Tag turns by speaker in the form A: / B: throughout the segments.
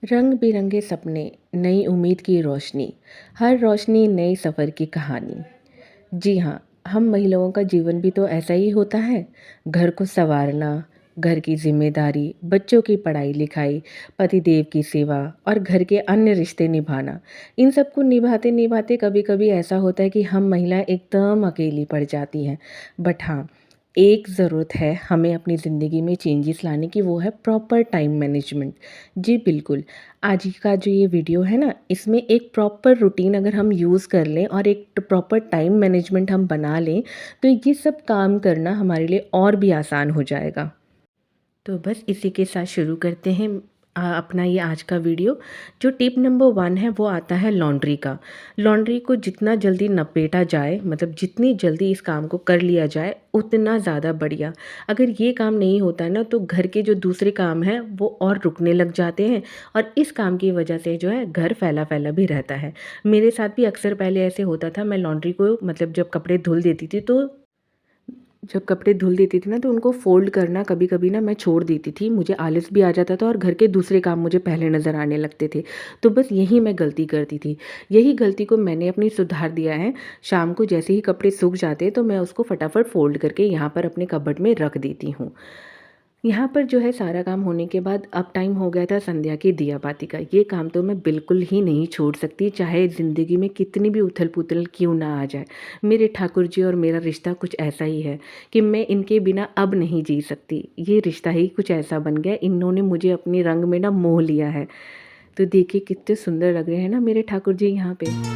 A: रंग बिरंगे सपने, नई उम्मीद की रोशनी, हर रोशनी नई सफ़र की कहानी। जी हाँ, हम महिलाओं का जीवन भी तो ऐसा ही होता है। घर को संवारना, घर की जिम्मेदारी, बच्चों की पढ़ाई लिखाई, पतिदेव की सेवा और घर के अन्य रिश्ते निभाना। इन सब को निभाते निभाते कभी कभी ऐसा होता है कि हम महिला एकदम अकेली पड़ जाती हैं। बट हाँ, एक ज़रूरत है हमें अपनी ज़िंदगी में चेंजेस लाने की, वो है प्रॉपर टाइम मैनेजमेंट। जी बिल्कुल। आज का जो ये वीडियो है ना, इसमें एक प्रॉपर रूटीन अगर हम यूज़ कर लें और एक प्रॉपर टाइम मैनेजमेंट हम बना लें, तो ये सब काम करना हमारे लिए और भी आसान हो जाएगा। तो बस इसी के साथ शुरू करते हैं अपना ये आज का वीडियो। जो टिप नंबर 1 है वो आता है लॉन्ड्री का। लॉन्ड्री को जितना जल्दी नपेटा जाए, मतलब जितनी जल्दी इस काम को कर लिया जाए उतना ज़्यादा बढ़िया। अगर ये काम नहीं होता है ना, तो घर के जो दूसरे काम हैं वो और रुकने लग जाते हैं, और इस काम की वजह से जो है घर फैला फैला भी रहता है। मेरे साथ भी अक्सर पहले ऐसे होता था। मैं लॉन्ड्री को, मतलब जब कपड़े धुल देती थी, तो जब कपड़े धुल देती थी ना, तो उनको फ़ोल्ड करना कभी कभी ना मैं छोड़ देती थी। मुझे आलस भी आ जाता था और घर के दूसरे काम मुझे पहले नज़र आने लगते थे। तो बस यही मैं गलती करती थी। यही गलती को मैंने अपनी सुधार दिया है। शाम को जैसे ही कपड़े सूख जाते तो मैं उसको फटाफट फ़ोल्ड करके यहाँ पर अपने कबर्ड में रख देती हूँ। यहाँ पर जो है सारा काम होने के बाद अब टाइम हो गया था संध्या की दिया बाती का। ये काम तो मैं बिल्कुल ही नहीं छोड़ सकती, चाहे ज़िंदगी में कितनी भी उथल पुथल क्यों ना आ जाए। मेरे ठाकुर जी और मेरा रिश्ता कुछ ऐसा ही है कि मैं इनके बिना अब नहीं जी सकती। ये रिश्ता ही कुछ ऐसा बन गया, इन्होंने मुझे अपने रंग में ना मोह लिया है। तो देखिए कितने सुंदर लग रहे हैं ना मेरे ठाकुर जी यहाँ पे।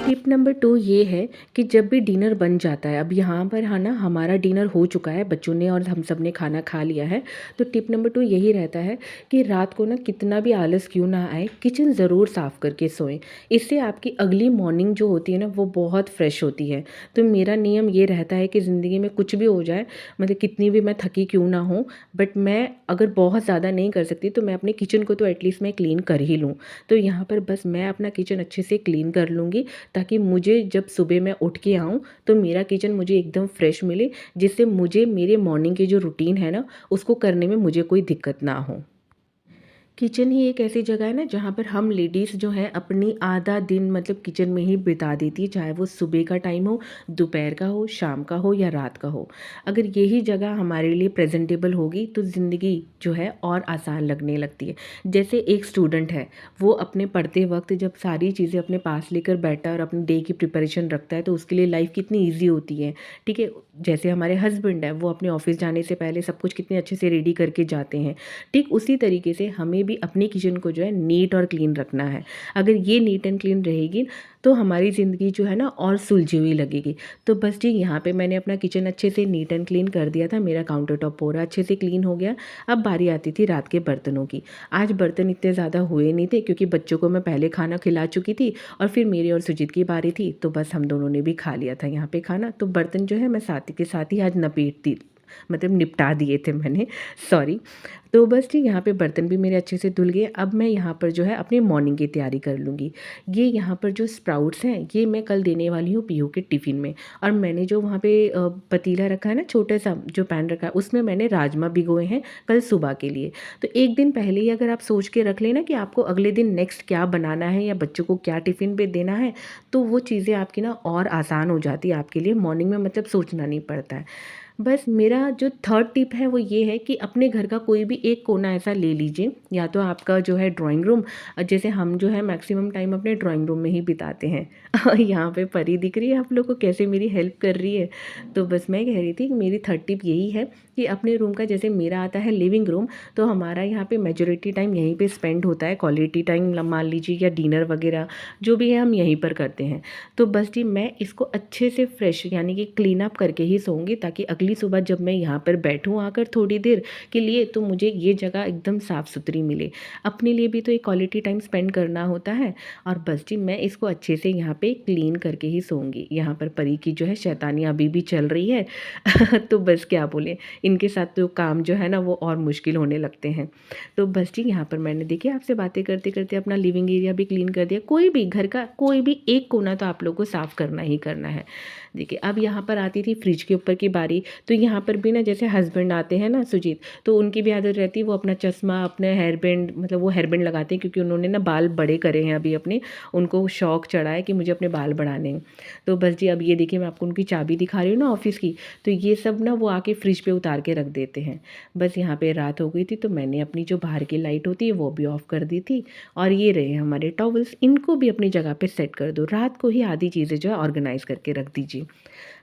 A: टिप नंबर 2 ये है कि जब भी डिनर बन जाता है, अब यहाँ पर है ना, हमारा डिनर हो चुका है, बच्चों ने और हम सब ने खाना खा लिया है। तो टिप नंबर 2 यही रहता है कि रात को ना कितना भी आलस क्यों ना आए, किचन ज़रूर साफ़ करके सोएं। इससे आपकी अगली मॉर्निंग जो होती है ना, वो बहुत फ्रेश होती है। तो मेरा नियम ये रहता है कि ज़िंदगी में कुछ भी हो जाए, मतलब कितनी भी मैं थकी क्यों ना हूँ, बट मैं अगर बहुत ज़्यादा नहीं कर सकती तो मैं अपने किचन को तो एटलीस्ट मैं क्लीन कर ही लूँ। तो यहाँ पर बस मैं अपना किचन अच्छे से क्लीन कर लूँगी, ताकि मुझे जब सुबह मैं उठ के आऊँ तो मेरा किचन मुझे एकदम फ्रेश मिले, जिससे मुझे मेरे मॉर्निंग की जो रूटीन है ना, उसको करने में मुझे कोई दिक्कत ना हो। किचन ही एक ऐसी जगह है ना, जहाँ पर हम लेडीज़ जो है अपनी आधा दिन मतलब किचन में ही बिता देती है, चाहे वो सुबह का टाइम हो, दोपहर का हो, शाम का हो या रात का हो। अगर यही जगह हमारे लिए प्रेजेंटेबल होगी तो ज़िंदगी जो है और आसान लगने लगती है। जैसे एक स्टूडेंट है, वो अपने पढ़ते वक्त जब सारी चीज़ें अपने पास लेकर बैठता है और अपने डे की प्रिपरेशन रखता है, तो उसके लिए लाइफ कितनी ईजी होती है। ठीक है। जैसे हमारे हस्बैंड है, वो अपने ऑफिस जाने से पहले सब कुछ कितने अच्छे से रेडी करके जाते हैं। ठीक उसी तरीके से हमें भी अपनी किचन को जो है नीट और क्लीन रखना है। अगर ये नीट एंड क्लीन रहेगी तो हमारी ज़िंदगी जो है ना और सुलझी हुई लगेगी। तो बस जी, यहाँ पे मैंने अपना किचन अच्छे से नीट एंड क्लीन कर दिया था। मेरा काउंटर टॉप पूरा अच्छे से क्लीन हो गया। अब बारी आती थी रात के बर्तनों की। आज बर्तन इतने ज़्यादा हुए नहीं थे, क्योंकि बच्चों को मैं पहले खाना खिला चुकी थी और फिर मेरी और सुजीत की बारी थी, तो बस हम दोनों ने भी खा लिया था यहाँ पे खाना। तो बर्तन जो है मैं साथ के साथ ही आज नपेट दी, मतलब निपटा दिए थे मैंने, सॉरी। तो बस जी, यहाँ पे बर्तन भी मेरे अच्छे से धुल गए। अब मैं यहाँ पर जो है अपनी मॉर्निंग की तैयारी कर लूँगी। ये यहाँ पर जो स्प्राउट्स हैं, ये मैं कल देने वाली हूँ पीहू के टिफ़िन में। और मैंने जो वहाँ पे पतीला रखा है ना, छोटा सा जो पैन रखा है, उसमें मैंने राजमा भिगोए हैं कल सुबह के लिए। तो एक दिन पहले ही अगर आप सोच के रख लेना कि आपको अगले दिन नेक्स्ट क्या बनाना है या बच्चों को क्या टिफ़िन पे देना है, तो वो चीज़ें आपकी ना और आसान हो जाती है आपके लिए मॉर्निंग में, मतलब सोचना नहीं पड़ता है। बस मेरा जो थर्ड टिप है वो ये है कि अपने घर का कोई भी एक कोना ऐसा ले लीजिए, या तो आपका जो है ड्राइंग रूम, जैसे हम जो है मैक्सिमम टाइम अपने ड्राइंग रूम में ही बिताते हैं। और यहाँ पे परी दिख रही है आप लोग को कैसे मेरी हेल्प कर रही है। तो बस मैं कह रही थी कि मेरी थर्ड टिप यही है कि अपने रूम का, जैसे मेरा आता है लिविंग रूम, तो हमारा यहाँ पे मेजोरिटी टाइम यहीं पे स्पेंड होता है। क्वालिटी टाइम मान लीजिए या डिनर वगैरह जो भी है हम यहीं पर करते हैं। तो बस जी, मैं इसको अच्छे से फ्रेश यानी कि क्लीन अप करके ही सोऊंगी, ताकि अगली सुबह जब मैं यहाँ पर बैठूँ आकर थोड़ी देर के लिए, तो मुझे ये जगह एकदम साफ़ सुथरी मिले। अपने लिए भी तो एक क्वालिटी टाइम स्पेंड करना होता है। और बस जी मैं इसको अच्छे से यहाँ पे क्लीन करके ही सोऊंगी। यहाँ पर परी की जो है शैतानी अभी भी चल रही है तो बस क्या बोले, इनके साथ तो काम जो है ना वो और मुश्किल होने लगते हैं। तो बस जी यहाँ पर मैंने देखिए आपसे बातें करते करते अपना लिविंग एरिया भी क्लीन कर दिया। कोई भी घर का कोई भी एक कोना तो आप लोग को साफ़ करना ही करना है। देखिए अब यहाँ पर आती थी फ्रिज के ऊपर की बारी। तो यहाँ पर भी ना जैसे हस्बैंड आते हैं ना सुजीत, तो उनकी भी आदत रहती है वो अपना चश्मा, अपने हेयर बैंड, मतलब वो हेयर बैंड लगाते हैं क्योंकि उन्होंने ना बाल बड़े करे हैं अभी अपने, उनको शौक चढ़ा है कि मुझे अपने बाल बढ़ाने हैं। तो बस जी अब ये देखिए मैं आपको उनकी चाबी दिखा रही हूँ ना ऑफिस की, तो ये सब ना वो आके फ्रिज पे उतार के रख देते हैं। बस यहाँ पे रात हो गई थी तो मैंने अपनी जो बाहर की लाइट होती है वो भी ऑफ़ कर दी थी। और ये रहे हमारे टॉवल्स, इनको भी अपनी जगह पे सेट कर दो। रात को ही आधी चीज़ें जो है ऑर्गेनाइज़ करके रख दीजिए।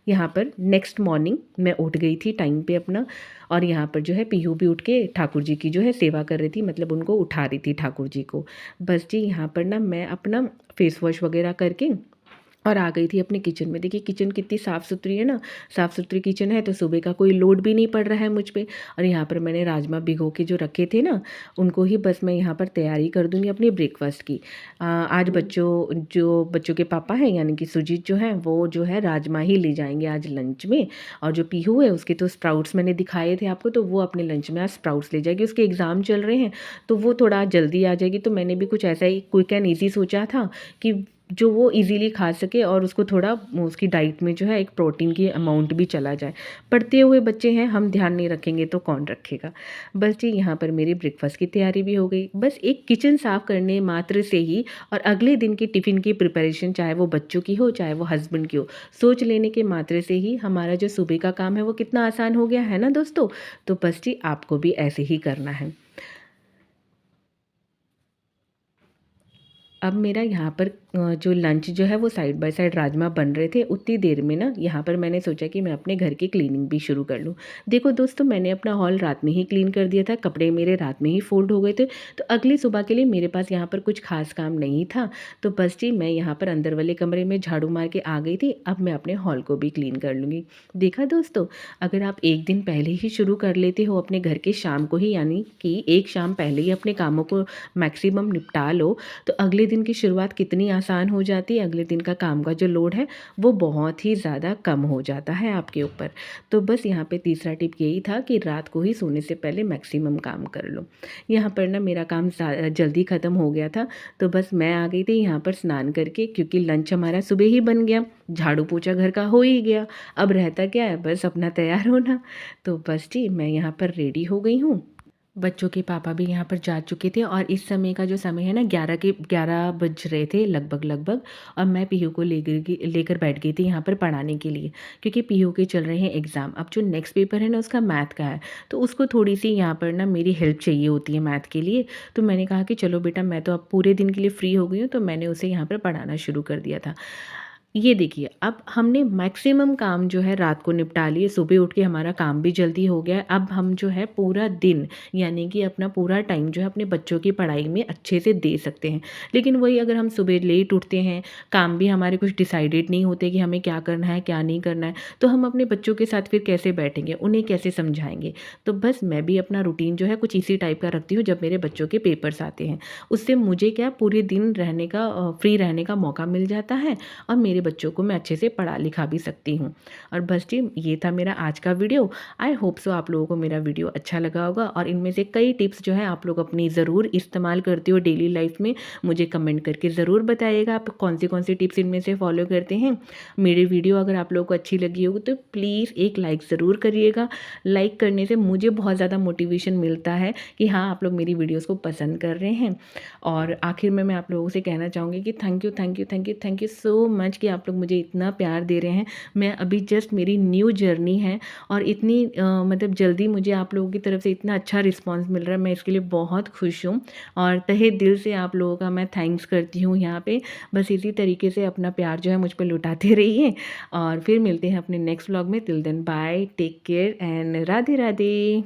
A: यहाँ पर नेक्स्ट मॉर्निंग मैं उठ गई थी टाइम पे अपना, और यहाँ पर जो है पीहू भी उठ के ठाकुर जी की जो है सेवा कर रही थी, मतलब उनको उठा रही थी ठाकुर जी को। बस जी यहाँ पर ना मैं अपना फेस वॉश वगैरह करके और आ गई थी अपने किचन में। देखिए किचन कितनी साफ़ सुथरी है ना, साफ़ सुथरी किचन है तो सुबह का कोई लोड भी नहीं पड़ रहा है मुझ पे। और यहाँ पर मैंने राजमा भिगो के जो रखे थे ना, उनको ही बस मैं यहाँ पर तैयारी कर दूँगी अपनी ब्रेकफास्ट की। आज बच्चों के पापा हैं यानी कि सुजीत जो हैं वो जो है राजमा ही ले जाएंगे आज लंच में। और जो पीहू है उसके तो स्प्राउट्स मैंने दिखाए थे आपको, तो वो अपने लंच में आज स्प्राउट्स ले जाएगी। उसके एग्ज़ाम चल रहे हैं तो वो थोड़ा जल्दी आ जाएगी। तो मैंने भी कुछ ऐसा ही क्विक एंड ईज़ी सोचा था कि जो वो इजीली खा सके और उसको थोड़ा उसकी डाइट में जो है एक प्रोटीन की अमाउंट भी चला जाए। पढ़ते हुए बच्चे हैं, हम ध्यान नहीं रखेंगे तो कौन रखेगा। बस जी यहाँ पर मेरी ब्रेकफास्ट की तैयारी भी हो गई। बस एक किचन साफ़ करने मात्र से ही और अगले दिन की टिफ़िन की प्रिपरेशन, चाहे वो बच्चों की हो चाहे वो हस्बैंड की हो, सोच लेने के मात्र से ही हमारा जो सुबह का काम है वो कितना आसान हो गया है ना दोस्तों। तो बस जी आपको भी ऐसे ही करना है। अब मेरा यहाँ पर जो लंच जो है वो साइड बाय साइड राजमा बन रहे थे, उतनी देर में ना यहाँ पर मैंने सोचा कि मैं अपने घर की क्लीनिंग भी शुरू कर लूँ। देखो दोस्तों मैंने अपना हॉल रात में ही क्लीन कर दिया था, कपड़े मेरे रात में ही फोल्ड हो गए थे। तो अगली सुबह के लिए मेरे पास यहाँ पर कुछ खास काम नहीं था। तो बस जी मैं यहाँ पर अंदर वाले कमरे में झाड़ू मार के आ गई थी। अब मैं अपने हॉल को भी क्लीन कर लूँगी। देखा दोस्तों, अगर आप एक दिन पहले ही शुरू कर लेते हो अपने घर के शाम को ही, यानी कि एक शाम पहले ही अपने कामों को मैक्सिमम निपटा लो, तो अगले दिन की शुरुआत कितनी आसान हो जाती है। अगले दिन का काम का जो लोड है वो बहुत ही ज़्यादा कम हो जाता है आपके ऊपर। तो बस यहाँ पे तीसरा टिप यही था कि रात को ही सोने से पहले मैक्सिमम काम कर लो। यहाँ पर ना मेरा काम जल्दी ख़त्म हो गया था। तो बस मैं आ गई थी यहाँ पर स्नान करके, क्योंकि लंच हमारा सुबह ही बन गया, झाड़ू पोछा घर का हो ही गया। अब रहता क्या है, बस अपना तैयार होना। तो बस जी मैं यहाँ पर रेडी हो गई हूँ। बच्चों के पापा भी यहाँ पर जा चुके थे और इस समय का जो समय है ना 11 बज रहे थे लगभग लगभग। और मैं पीहू को लेकर बैठ गई थी यहाँ पर पढ़ाने के लिए, क्योंकि पीहू के चल रहे हैं एग्ज़ाम। अब जो नेक्स्ट पेपर है ना उसका मैथ का है, तो उसको थोड़ी सी यहाँ पर ना मेरी हेल्प चाहिए होती है मैथ के लिए। तो मैंने कहा कि चलो बेटा, मैं तो अब पूरे दिन के लिए फ्री हो गई हूँ, तो मैंने उसे यहाँ पर पढ़ाना शुरू कर दिया था। ये देखिए अब हमने मैक्सिमम काम जो है रात को निपटा लिए, सुबह उठ के हमारा काम भी जल्दी हो गया। अब हम जो है पूरा दिन यानी कि अपना पूरा टाइम जो है अपने बच्चों की पढ़ाई में अच्छे से दे सकते हैं। लेकिन वही अगर हम सुबह लेट उठते हैं, काम भी हमारे कुछ डिसाइडेड नहीं होते कि हमें क्या करना है क्या नहीं करना है, तो हम अपने बच्चों के साथ फिर कैसे बैठेंगे, उन्हें कैसे समझाएंगे। तो बस मैं भी अपना रूटीन जो है कुछ इसी टाइप का रखती हूँ। जब मेरे बच्चों के पेपर्स आते हैं उससे मुझे क्या पूरे दिन रहने का फ्री रहने का मौका मिल जाता है, और मेरे बच्चों को मैं अच्छे से पढ़ा लिखा भी सकती हूँ। और बस जी ये था मेरा आज का वीडियो। आई होप सो आप लोगों को मेरा वीडियो अच्छा लगा होगा, और इनमें से कई टिप्स जो है आप लोग अपनी ज़रूर इस्तेमाल करते हो डेली लाइफ में। मुझे कमेंट करके ज़रूर बताइएगा आप कौन सी टिप्स इनमें से फॉलो करते हैं। मेरी वीडियो अगर आप लोगों को अच्छी लगी होगी तो प्लीज़ एक लाइक ज़रूर करिएगा। लाइक करने से मुझे बहुत ज़्यादा मोटिवेशन मिलता है कि हाँ आप लोग मेरी वीडियोज़ को पसंद कर रहे हैं। और आखिर में मैं आप लोगों से कहना चाहूँगी कि थैंक यू सो मच कि आप लोग मुझे इतना प्यार दे रहे हैं। मैं अभी जस्ट मेरी न्यू जर्नी है, और इतनी मतलब जल्दी मुझे आप लोगों की तरफ से इतना अच्छा रिस्पांस मिल रहा है, मैं इसके लिए बहुत खुश हूँ। और तहे दिल से आप लोगों का मैं थैंक्स करती हूँ यहाँ पे। बस इसी तरीके से अपना प्यार जो है मुझ पर लुटाते रहिए, और फिर मिलते हैं अपने नेक्स्ट व्लॉग में। Till then bye, take care and Radhe Radhe.